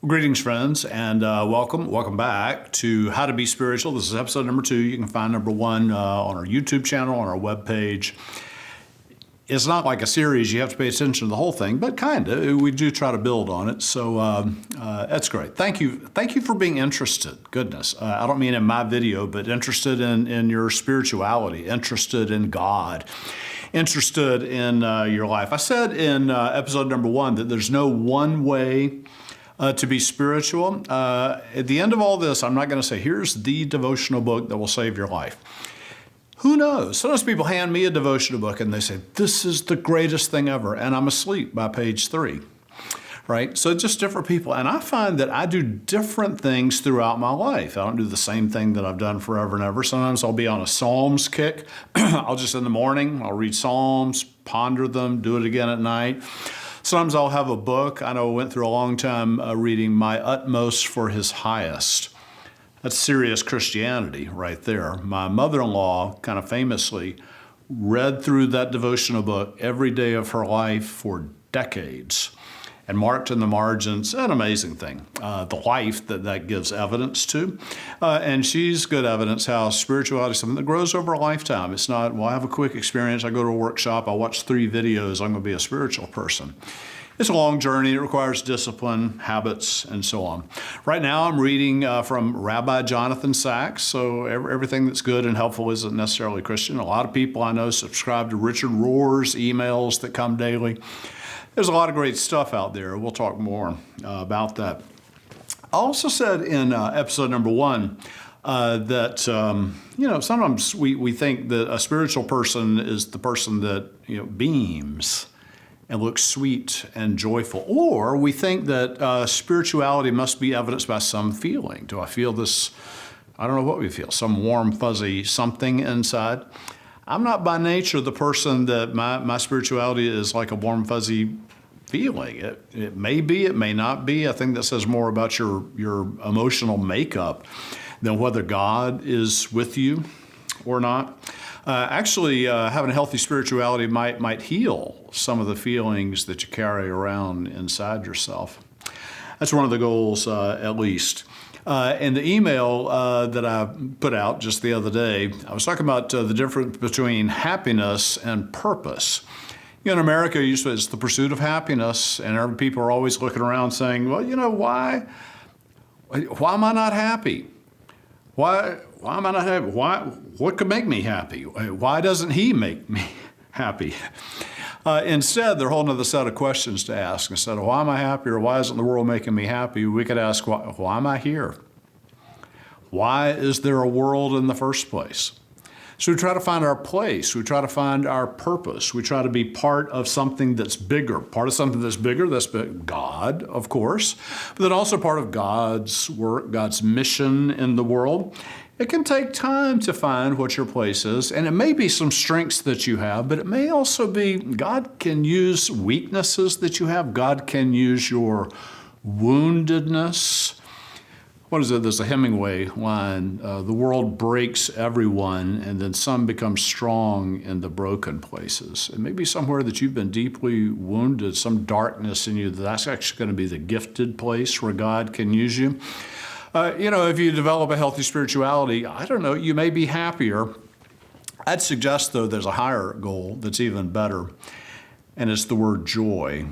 Greetings, friends, and welcome back to How to Be Spiritual. This is episode number 2. You can find number 1 on our YouTube channel, on our webpage. It's not like a series. You have to pay attention to the whole thing, but kind of. We do try to build on it, so that's great. Thank you for being interested. Goodness, I don't mean in my video, but interested in your spirituality, interested in God, interested in your life. I said in episode number 1 that there's no one way to be spiritual. At the end of all this, I'm not going to say, here's the devotional book that will save your life. Who knows? Sometimes people hand me a devotional book and they say, this is the greatest thing ever, and I'm asleep by page 3, right? So just different people. And I find that I do different things throughout my life. I don't do the same thing that I've done forever and ever. Sometimes I'll be on a Psalms kick. I'll just in the morning, I'll read Psalms, ponder them, do it again at night. Sometimes I'll have a book. I know I went through a long time reading My Utmost for His Highest. That's serious Christianity right there. My mother-in-law kind of famously read through that devotional book every day of her life for decades and marked in the margins. An amazing thing, the life that gives evidence to. And she's good evidence how spirituality is something that grows over a lifetime. It's not, well, I have a quick experience, I go to a workshop, I watch 3 videos, I'm going to be a spiritual person. It's a long journey. It requires discipline, habits, and so on. Right now, I'm reading from Rabbi Jonathan Sacks, so everything that's good and helpful isn't necessarily Christian. A lot of people I know subscribe to Richard Rohr's emails that come daily. There's a lot of great stuff out there. We'll talk more about that. I also said in episode number 1 that, sometimes we think that a spiritual person is the person that, beams and looks sweet and joyful. Or we think that spirituality must be evidenced by some feeling. Do I feel this? I don't know what we feel, some warm, fuzzy something inside. I'm not by nature the person that my spirituality is like a warm, fuzzy feeling. It may be, it may not be. I think that says more about your emotional makeup than whether God is with you or not. Actually, having a healthy spirituality might heal some of the feelings that you carry around inside yourself. That's one of the goals, at least. In the email that I put out just the other day, I was talking about the difference between happiness and purpose. In America, usually it's the pursuit of happiness, and people are always looking around saying, well, why am I not happy? Why am I not happy? What could make me happy? Why doesn't he make me happy? Instead, they're a whole other set of questions to ask. Instead of why am I happy or why isn't the world making me happy, we could ask, why am I here? Why is there a world in the first place? So we try to find our place. We try to find our purpose. We try to be part of something that's bigger. Part of something that's bigger, that's God, of course, but then also part of God's work, God's mission in the world. It can take time to find what your place is, and it may be some strengths that you have, but it may also be God can use weaknesses that you have. God can use your woundedness. What is it? There's a Hemingway line, the world breaks everyone, and then some become strong in the broken places. It may be somewhere that you've been deeply wounded, some darkness in you, that's actually going to be the gifted place where God can use you. If you develop a healthy spirituality, I don't know, you may be happier. I'd suggest, though, there's a higher goal that's even better, and it's the word joy,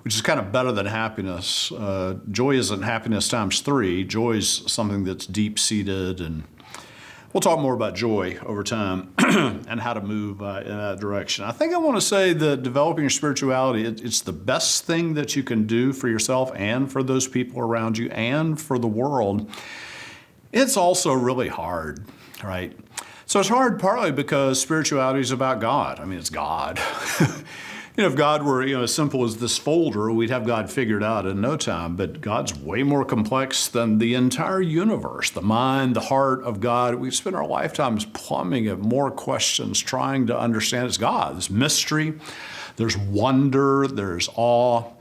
which is kind of better than happiness. Joy isn't happiness times 3. Joy is something that's deep-seated, and we'll talk more about joy over time and how to move in that direction. I think I want to say that developing your spirituality, it's the best thing that you can do for yourself and for those people around you and for the world. It's also really hard, right? So it's hard partly because spirituality is about God. I mean, it's God. If God were, as simple as this folder, we'd have God figured out in no time. But God's way more complex than the entire universe, the mind, the heart of God. We spend our lifetimes plumbing at more questions, trying to understand. It's God. There's mystery, there's wonder, there's awe.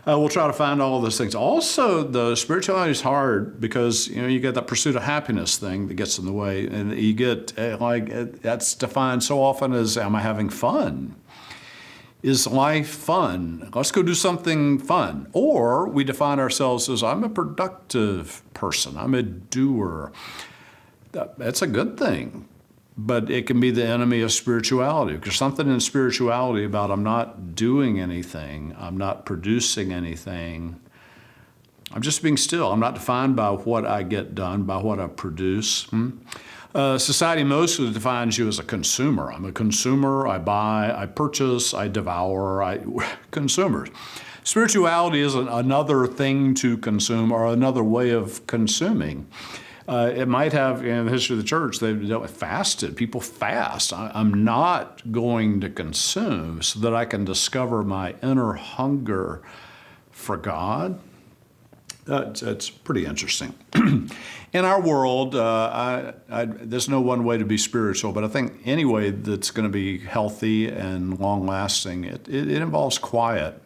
We'll try to find all of those things. Also, the spirituality is hard because, you get that pursuit of happiness thing that gets in the way. And you get, that's defined so often as, am I having fun? Is life fun? Let's go do something fun. Or we define ourselves as, I'm a productive person. I'm a doer. That's a good thing. But it can be the enemy of spirituality. Because something in spirituality about I'm not doing anything, I'm not producing anything, I'm just being still. I'm not defined by what I get done, by what I produce. Society mostly defines you as a consumer. I'm a consumer, I buy, I purchase, I devour, consumers. Spirituality isn't another thing to consume or another way of consuming. It might have, in the history of the church, they've fasted. People fast. I'm not going to consume so that I can discover my inner hunger for God. It's pretty interesting. In our world, there's no one way to be spiritual, but I think any way that's going to be healthy and long-lasting, it involves quiet.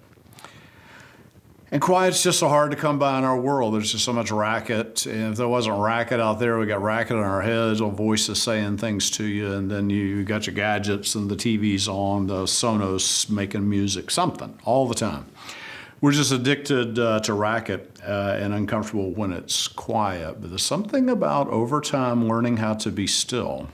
And quiet's just so hard to come by in our world. There's just so much racket. And if there wasn't racket out there, we got racket in our heads, or voices saying things to you, and then you got your gadgets and the TV's on, the Sonos making music, something, all the time. We're just addicted to racket and uncomfortable when it's quiet. But there's something about over time learning how to be still.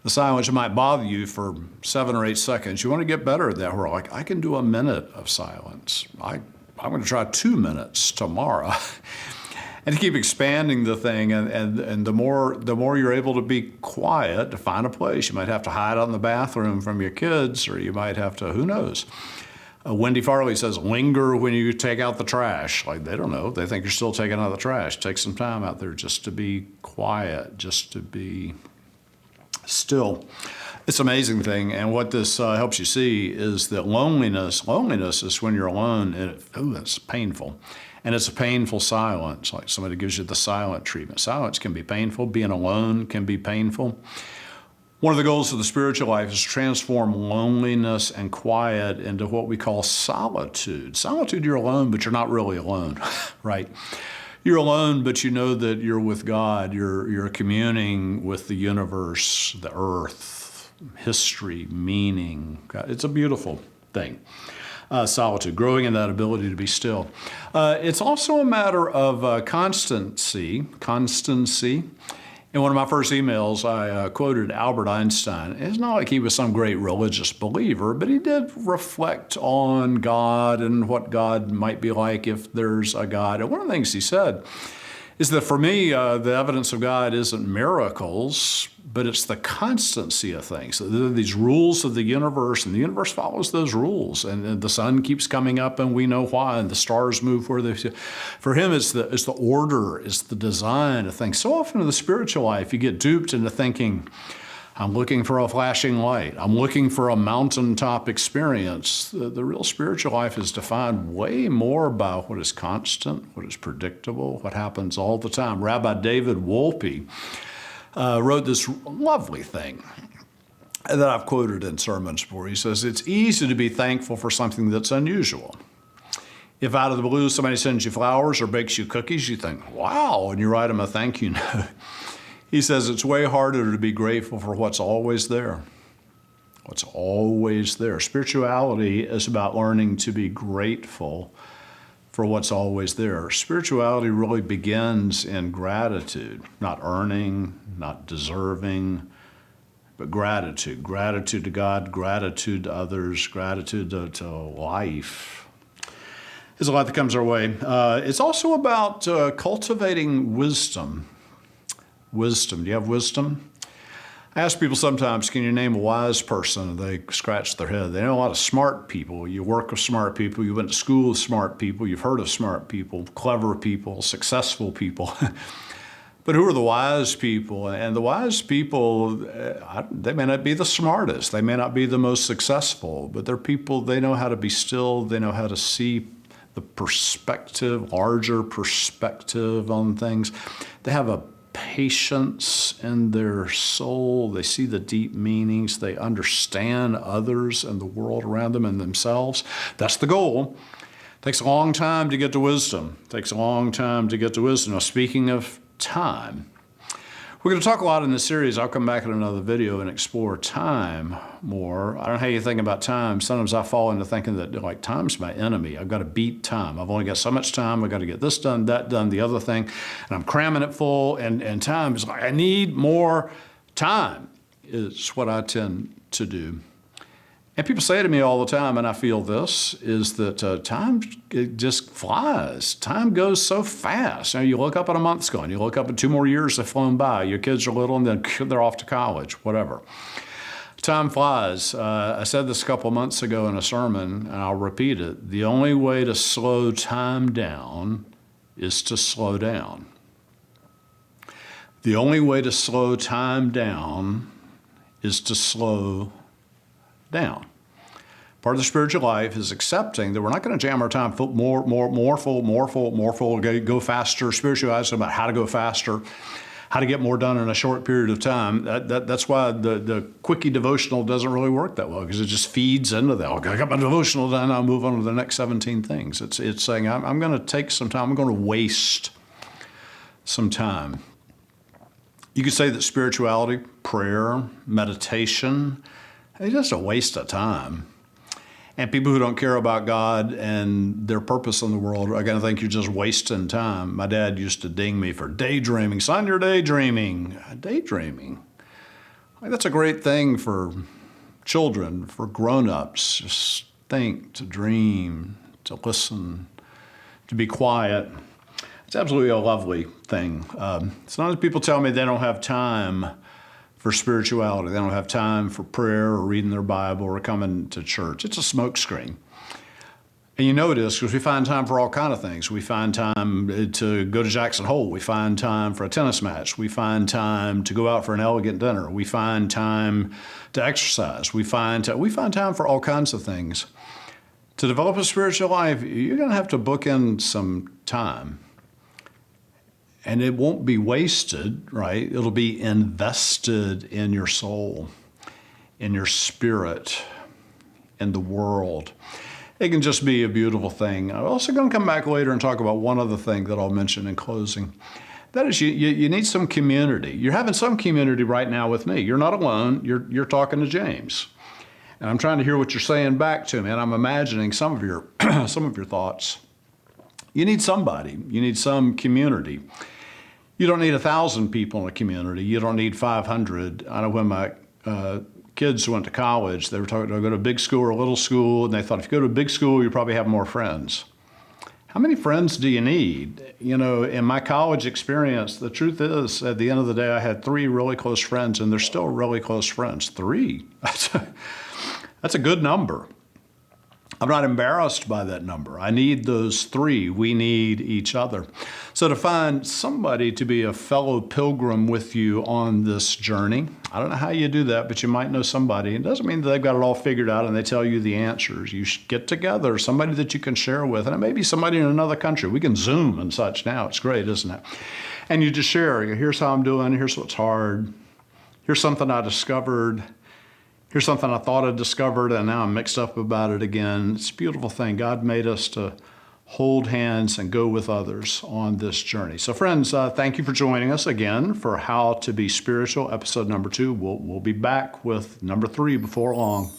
The silence might bother you for 7 or 8 seconds. You want to get better at that. We're like, I can do a minute of silence. I'm going to try 2 minutes tomorrow. And to keep expanding the thing, and the more you're able to be quiet, to find a place. You might have to hide out in the bathroom from your kids, or you might have to, who knows. Wendy Farley says, linger when you take out the trash. Like, they don't know. They think you're still taking out the trash. Take some time out there just to be quiet, just to be still. It's an amazing thing. And what this helps you see is that loneliness is when you're alone, and it's painful. And it's a painful silence, like somebody gives you the silent treatment. Silence can be painful. Being alone can be painful. One of the goals of the spiritual life is to transform loneliness and quiet into what we call solitude. Solitude, you're alone, but you're not really alone, right? You're alone, but you know that you're with God. You're communing with the universe, the earth, history, meaning. It's a beautiful thing. Solitude, growing in that ability to be still. It's also a matter of constancy. In one of my first emails, I quoted Albert Einstein. It's not like he was some great religious believer, but he did reflect on God and what God might be like if there's a God. And one of the things he said is that for me, the evidence of God isn't miracles, but it's the constancy of things. So there are these rules of the universe, and the universe follows those rules. And the sun keeps coming up, and we know why, and the stars move where they. For him, it's the order, it's the design of things. So often in the spiritual life, you get duped into thinking, I'm looking for a flashing light. I'm looking for a mountaintop experience. The real spiritual life is defined way more by what is constant, what is predictable, what happens all the time. Rabbi David Wolpe wrote this lovely thing that I've quoted in sermons before. He says, it's easy to be thankful for something that's unusual. If out of the blue somebody sends you flowers or bakes you cookies, you think, wow, and you write them a thank you note. He says it's way harder to be grateful for what's always there. What's always there. Spirituality is about learning to be grateful for what's always there. Spirituality really begins in gratitude, not earning, not deserving, but gratitude. Gratitude to God, gratitude to others, gratitude to life. There's a lot that comes our way. It's also about cultivating wisdom. Wisdom. Do you have wisdom? I ask people sometimes, can you name a wise person? They scratch their head. They know a lot of smart people. You work with smart people. You went to school with smart people. You've heard of smart people, clever people, successful people. But who are the wise people? And the wise people, they may not be the smartest. They may not be the most successful, but they're people, they know how to be still. They know how to see the perspective, larger perspective on things. They have a patience in their soul. They see the deep meanings. They understand others and the world around them and themselves. That's the goal. It takes a long time to get to wisdom. It takes a long time to get to wisdom. Now, speaking of time, We're going to talk a lot in this series. I'll come back in another video and explore time more. I don't know how you think about time. Sometimes I fall into thinking that like time's my enemy. I've got to beat time. I've only got so much time. I've got to get this done, that done, the other thing. And I'm cramming it full. And time is like, I need more time is what I tend to do. And people say to me all the time, and I feel this, is that time it just flies. Time goes so fast. You look up and a month's gone. You look up and 2 more years have flown by. Your kids are little and then they're off to college, whatever. Time flies. I said this a couple of months ago in a sermon, and I'll repeat it. The only way to slow time down is to slow down. The only way to slow time down is to slow down. Part of the spiritual life is accepting that we're not going to jam our time full, more full, go faster, spiritualize about how to go faster, how to get more done in a short period of time. That's why the quickie devotional doesn't really work that well, because it just feeds into that. Okay, I got my devotional done, I'll move on to the next 17 things. It's saying, I'm going to take some time, I'm going to waste some time. You could say that spirituality, prayer, meditation, it's just a waste of time. And people who don't care about God and their purpose in the world are going to think you're just wasting time. My dad used to ding me for daydreaming. Son, you're daydreaming. Daydreaming. Like, that's a great thing for children, for grown-ups. Just think, to dream, to listen, to be quiet. It's absolutely a lovely thing. Sometimes people tell me they don't have time for spirituality. They don't have time for prayer or reading their Bible or coming to church. It's a smokescreen. And you know it is because we find time for all kinds of things. We find time to go to Jackson Hole. We find time for a tennis match. We find time to go out for an elegant dinner. We find time to exercise. We find time for all kinds of things. To develop a spiritual life, you're going to have to book in some time. And it won't be wasted, right? It'll be invested in your soul, in your spirit, in the world. It can just be a beautiful thing. I'm also going to come back later and talk about one other thing that I'll mention in closing. That is, you need some community. You're having some community right now with me. You're not alone. You're talking to James. And I'm trying to hear what you're saying back to me, and I'm imagining some of your thoughts. You need somebody. You need some community. You don't need 1,000 people in a community. You don't need 500. I know when my kids went to college, they were talking to go to a big school or a little school, and they thought if you go to a big school, you probably have more friends. How many friends do you need? You know, in my college experience, the truth is, at the end of the day, I had 3 really close friends, and they're still really close friends. 3. That's a good number. I'm not embarrassed by that number. I need those 3. We need each other. So to find somebody to be a fellow pilgrim with you on this journey, I don't know how you do that, but you might know somebody. It doesn't mean that they've got it all figured out and they tell you the answers. You should get together, somebody that you can share with, and it may be somebody in another country. We can Zoom and such now. It's great, isn't it? And you just share. Here's how I'm doing. Here's what's hard. Here's something I discovered. Here's something I thought I discovered, and now I'm mixed up about it again. It's a beautiful thing. God made us to hold hands and go with others on this journey. So friends, thank you for joining us again for How to Be Spiritual, episode number 2. We'll be back with number 3 before long.